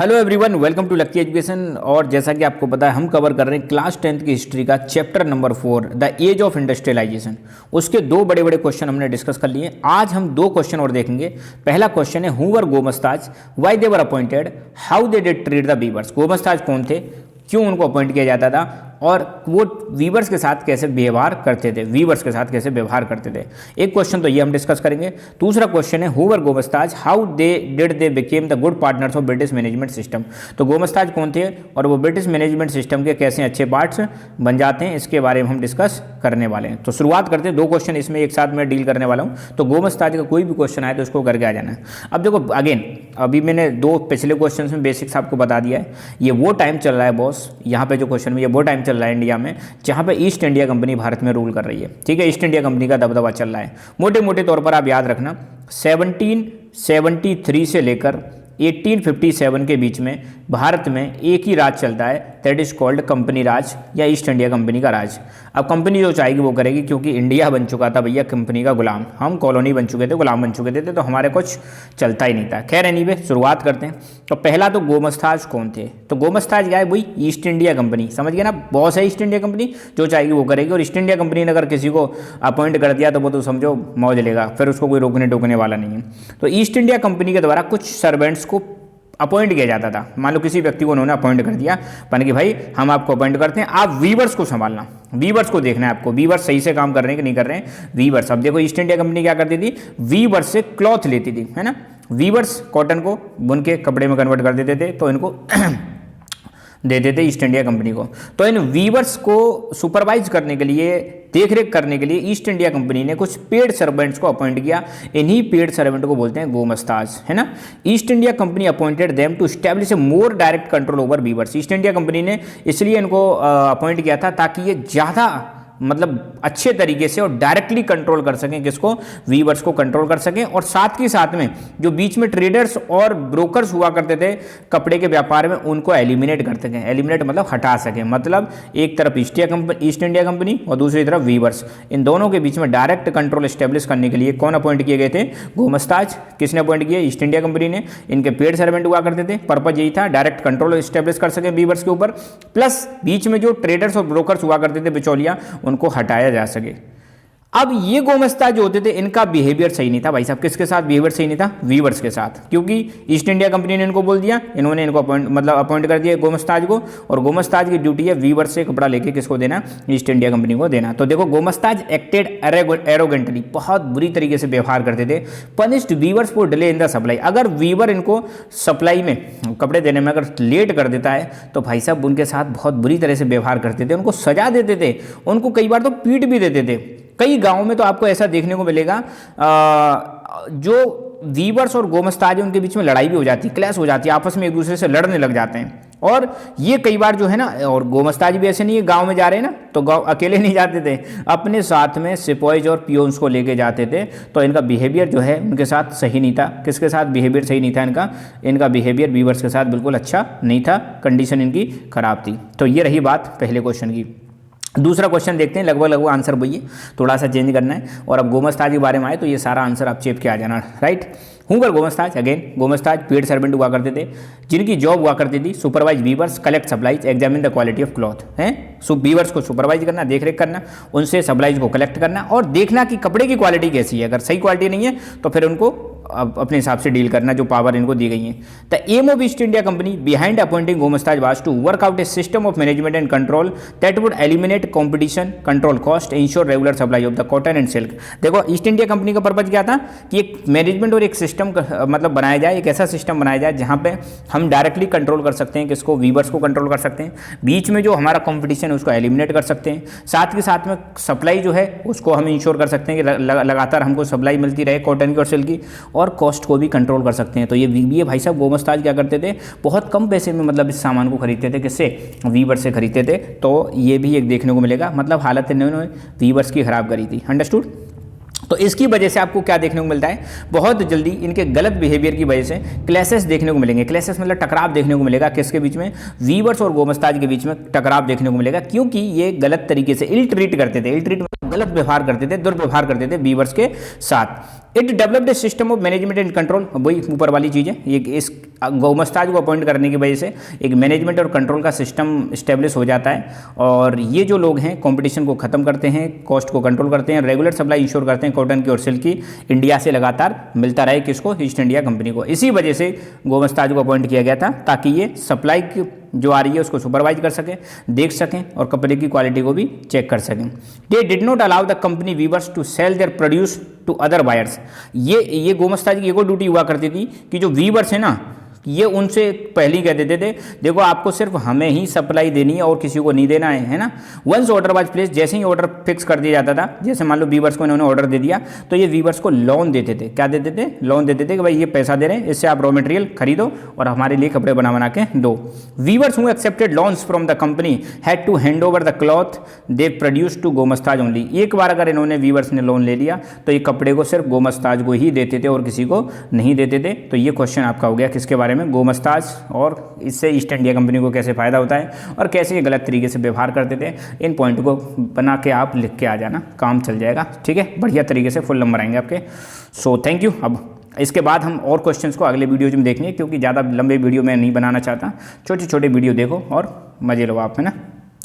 Hello everyone, welcome to Lucky Education. और जैसा कि आपको पता है, हम कवर कर रहे हैं क्लास 10th की हिस्ट्री का chapter number 4 the age of industrialisation. उसके दो बड़े बड़े क्वेश्चन हमने डिस्कस कर लिए। आज हम दो क्वेश्चन और देखेंगे। पहला क्वेश्चन है, who were gomasthas, why they were appointed, how they did treat the weavers. Gomasthas कौन थे, क्यों उनको अपॉइंट किया जाता था, और वो वीवर्स के साथ कैसे व्यवहार करते थे, वीवर्स के साथ कैसे व्यवहार करते थे। एक क्वेश्चन तो ये हम डिस्कस करेंगे। दूसरा क्वेश्चन है, who were gomasthas, how they did they become the good partners of British management system. तो गोमस्ताज कौन थे और वो ब्रिटिश मैनेजमेंट सिस्टम के कैसे अच्छे पार्ट्स बन जाते हैं, इसके बारे में हम डिस्कस करने वाले हैं। तो शुरुआत करते हैं। दो क्वेश्चन इसमें एक साथ मैं डील करने वाला हूँ, तो गोमस्ताज का कोई भी क्वेश्चन आए तो उसको करके आ जाना है। अब देखो, अगेन अभी मैंने दो पिछले क्वेश्चन में बेसिक्स आपको बता दिया है। ये वो टाइम चल रहा है बॉस, यहाँ पे जो क्वेश्चन में ये वो टाइम चल रहा है इंडिया में जहां पे ईस्ट इंडिया कंपनी भारत में रूल कर रही है। ठीक है, ईस्ट इंडिया कंपनी का दबदबा चल रहा है। मोटे मोटे तौर पर आप याद रखना, 1773 से लेकर 1857 के बीच में भारत में एक ही राज चलता है, दैट इज कॉल्ड कंपनी राज या ईस्ट इंडिया कंपनी का राज। अब कंपनी जो चाहेगी वो करेगी, क्योंकि इंडिया बन चुका था भैया कंपनी का गुलाम। हम कॉलोनी बन चुके थे, गुलाम बन चुके थे, तो हमारे कुछ चलता ही नहीं था। खैर एनीवे, शुरुआत करते हैं। तो पहला तो गोमस्ताज कौन थे। तो गोमस्ताज क्या है, वही ईस्ट इंडिया कंपनी, समझ गए ना, बॉस है ईस्ट इंडिया कंपनी, जो चाहेगी वो करेगी। और ईस्ट इंडिया कंपनी ने अगर किसी को अपॉइंट कर दिया तो वो तो समझो मौज लेगा, फिर उसको कोई रोकने टोकने वाला नहीं है। तो ईस्ट इंडिया कंपनी के द्वारा कुछ सर्वेंट्स को अपॉइंट किया जाता था। मान लो किसी व्यक्ति को उन्होंने अपॉइंट कर दिया, माने कि भाई हम आपको अपॉइंट करते हैं, आप वीवर्स को संभालना, वीवर्स को देखना है आपको, वीवर्स सही से काम कर रहे हैं कि नहीं कर रहे हैं। वीवर्स, अब देखो ईस्ट इंडिया कंपनी क्या करती थी, वीवर्स से क्लॉथ लेती थी, है ना। वीवर्स कॉटन को बुन के कपड़े में कन्वर्ट कर देते थे, तो इनको देते थे ईस्ट इंडिया कंपनी को। तो इन वीवर्स को सुपरवाइज करने के लिए, देखरेख करने के लिए ईस्ट इंडिया कंपनी ने कुछ पेड सर्वेंट्स को अपॉइंट किया। इन्हीं पेड सर्वेंट को बोलते हैं गोमस्ताज, है ना। East India Company appointed them to establish a more direct control over weavers. East India Company ने इसलिए इनको अपॉइंट किया था ताकि ये ज़्यादा मतलब अच्छे तरीके से और डायरेक्टली कंट्रोल कर सकें, किसको, वीवर्स को कंट्रोल कर सकें। और साथ ही साथ में जो बीच में ट्रेडर्स और ब्रोकर्स हुआ करते थे कपड़े के व्यापार में, उनको एलिमिनेट कर सकें। एलिमिनेट मतलब हटा सकें, मतलब एक तरफ ईस्ट इंडिया कंपनी और दूसरी तरफ वीवर्स, इन दोनों के बीच में डायरेक्ट कंट्रोल एस्टेब्लिश करने के लिए कौन अपॉइंट किए गए थे, गोमस्ताज। किसने अपॉइंट किए, ईस्ट इंडिया कंपनी ने। इनके पेड सर्वेंट हुआ करते थे, पर्पज यही था डायरेक्ट कंट्रोल एस्टेब्लिश कर सकें वीवर्स के ऊपर, प्लस बीच में जो ट्रेडर्स और ब्रोकर्स हुआ करते थे, बिचौलिया, उनको हटाया जा सके। अब ये गोमस्ताज जो होते थे, इनका बिहेवियर सही नहीं था भाई साहब। किसके साथ बिहेवियर सही नहीं था, वीवर्स के साथ, क्योंकि ईस्ट इंडिया कंपनी ने इनको बोल दिया, इन्होंने इनको अपॉइंट कर दिया गोमस्ताज को, और गोमस्ताज की ड्यूटी है वीवर्स से कपड़ा लेके किसको देना, ईस्ट इंडिया कंपनी को देना। तो देखो, गोमस्ताज एक्टेड एरोगेंटली, बहुत बुरी तरीके से व्यवहार करते थे। Punished weavers for delay in the supply. अगर वीवर इनको सप्लाई में, कपड़े देने में अगर लेट कर देता है तो भाई साहब उनके साथ बहुत बुरी तरह से व्यवहार करते थे, उनको सजा देते थे, उनको कई बार तो पीट भी देते थे। कई गांवों में तो आपको ऐसा देखने को मिलेगा, जो वीवर्स और गोमस्ताज है उनके बीच में लड़ाई भी हो जाती है, क्लैश हो जाती है, आपस में एक दूसरे से लड़ने लग जाते हैं। और ये कई बार जो है ना, और गोमस्ताज भी ऐसे नहीं है, गांव में जा रहे हैं ना तो गांव अकेले नहीं जाते थे, अपने साथ में सिपॉइज और पियोन्स को लेके जाते थे। तो इनका बिहेवियर जो है उनके साथ सही नहीं था। किसके साथ बिहेवियर सही नहीं था इनका बिहेवियर वीवर्स के साथ बिल्कुल अच्छा नहीं था, कंडीशन इनकी खराब थी। तो ये रही बात पहले क्वेश्चन की। दूसरा क्वेश्चन देखते हैं, लगभग आंसर वही है, थोड़ा सा चेंज करना है। और अब गोमस्ताज के बारे में आए तो ये सारा आंसर आप चेप के आ जाना, राइट। हुंगर गोमस्ताज, अगेन गोमस्ताज पेड सर्वेंट हुआ करते थे, जिनकी जॉब हुआ करती थी supervise weavers, collect supplies, examine the quality of cloth, हैं। वीवर्स को सुपरवाइज करना, देखरेख करना, उनसे सप्लाईज को कलेक्ट करना और देखना कि कपड़े की क्वालिटी कैसी है। अगर सही क्वालिटी नहीं है तो फिर उनको अपने हिसाब से डील करना, जो पावर इनको दी गई है। The aim of East India Company behind appointing gomasthas was to work out a system of management and control that would eliminate competition, control cost, ensure regular supply of the cotton and silk. देखो, East India Company का purpose क्या था कि एक management और एक system मतलब बनाया जाए, एक ऐसा सिस्टम बनाया जाए जहां पे हम डायरेक्टली कंट्रोल कर सकते हैं, किसको, वीवर्स को कंट्रोल कर सकते हैं, बीच में जो हमारा कंपटीशन है उसको एलिमिनेट कर सकते हैं, साथ के साथ में सप्लाई जो है उसको हम इंश्योर कर सकते हैं कि लगातार हमको सप्लाई मिलती रहे कॉटन की और सिल्क की, और कॉस्ट को भी कंट्रोल कर सकते हैं। तो ये भाई साहब गोमस्ताज क्या करते थे, बहुत कम पैसे में मतलब इस सामान को खरीदते थे, किससे, वीवर्स से खरीदते थे। तो ये भी एक देखने को मिलेगा, मतलब हालत इन्होंने वीवर्स की खराब करी थी, अंडरस्टूड। तो इसकी वजह से आपको क्या देखने को मिलता है, बहुत जल्दी इनके गलत बिहेवियर की वजह से क्लैशेस देखने को मिलेंगे। क्लैशेस मतलब टकराव देखने को मिलेगा, किसके बीच में, वीवर्स और गोमस्ताज के बीच में टकराव देखने को मिलेगा, क्योंकि ये गलत तरीके से इल ट्रीट करते थे। इल ट्रीट गलत व्यवहार करते थे, दुर्व्यवहार करते थे वीवर्स के साथ। It developed system of management and control, वही ऊपर वाली चीज़ है, ये इस गोमस्ताज को अपॉइंट करने की वजह से एक मैनेजमेंट और कंट्रोल का सिस्टम इस्टेब्लिश हो जाता है। और ये जो लोग हैं कंपटीशन को ख़त्म करते हैं, कॉस्ट को कंट्रोल करते हैं, रेगुलर सप्लाई इंश्योर करते हैं कॉटन की और सिल्क की इंडिया से लगातार मिलता रहे, किसको, ईस्ट इंडिया कंपनी को। इसी वजह से गोमस्ताज को अपॉइंट किया गया था, ताकि ये सप्लाई की जो आ रही है उसको सुपरवाइज कर सकें, देख सकें और कपड़े की क्वालिटी को भी चेक कर सकें। They did not allow the company weavers to sell their produce to other buyers. ये गोमस्ताज की एगो ड्यूटी हुआ करती थी कि जो वीवर्स है ना, ये उनसे पहले ही कह देते थे देखो आपको सिर्फ हमें ही सप्लाई देनी है और किसी को नहीं देना है ना। वंस ऑर्डर वाज प्लेस, जैसे ही ऑर्डर फिक्स कर दिया जाता था, जैसे मान लो वीवर्स को इन्होंने ऑर्डर दे दिया तो ये वीवर्स को लोन देते थे। क्या देते थे? लोन देते थे कि भाई ये पैसा दे रहे हैं, इससे आप रॉ मटेरियल खरीदो और हमारे लिए कपड़े बना के दो। Weavers who accepted loans from the company had to hand over the cloth they produce to gomasthas only. एक बार अगर इन्होंने वीवर्स ने लोन ले लिया तो ये कपड़े को सिर्फ गोमस्ताज को ही देते थे और किसी को नहीं देते थे। तो ये क्वेश्चन आपका हो गया किसके बारे में, गोमस्ताज, और इससे ईस्ट इंडिया कंपनी को कैसे फ़ायदा होता है और कैसे ये गलत तरीके से व्यवहार करते थे। इन पॉइंट को बना के आप लिख के आ जाना, काम चल जाएगा, ठीक है, बढ़िया तरीके से फुल नंबर आएंगे आपके। So thank you. अब इसके बाद हम और क्वेश्चंस को अगले वीडियोज में देखेंगे, क्योंकि ज़्यादा लंबे वीडियो मैं नहीं बनाना चाहता, छोटे छोटे वीडियो देखो और मजे लो आप, है ना।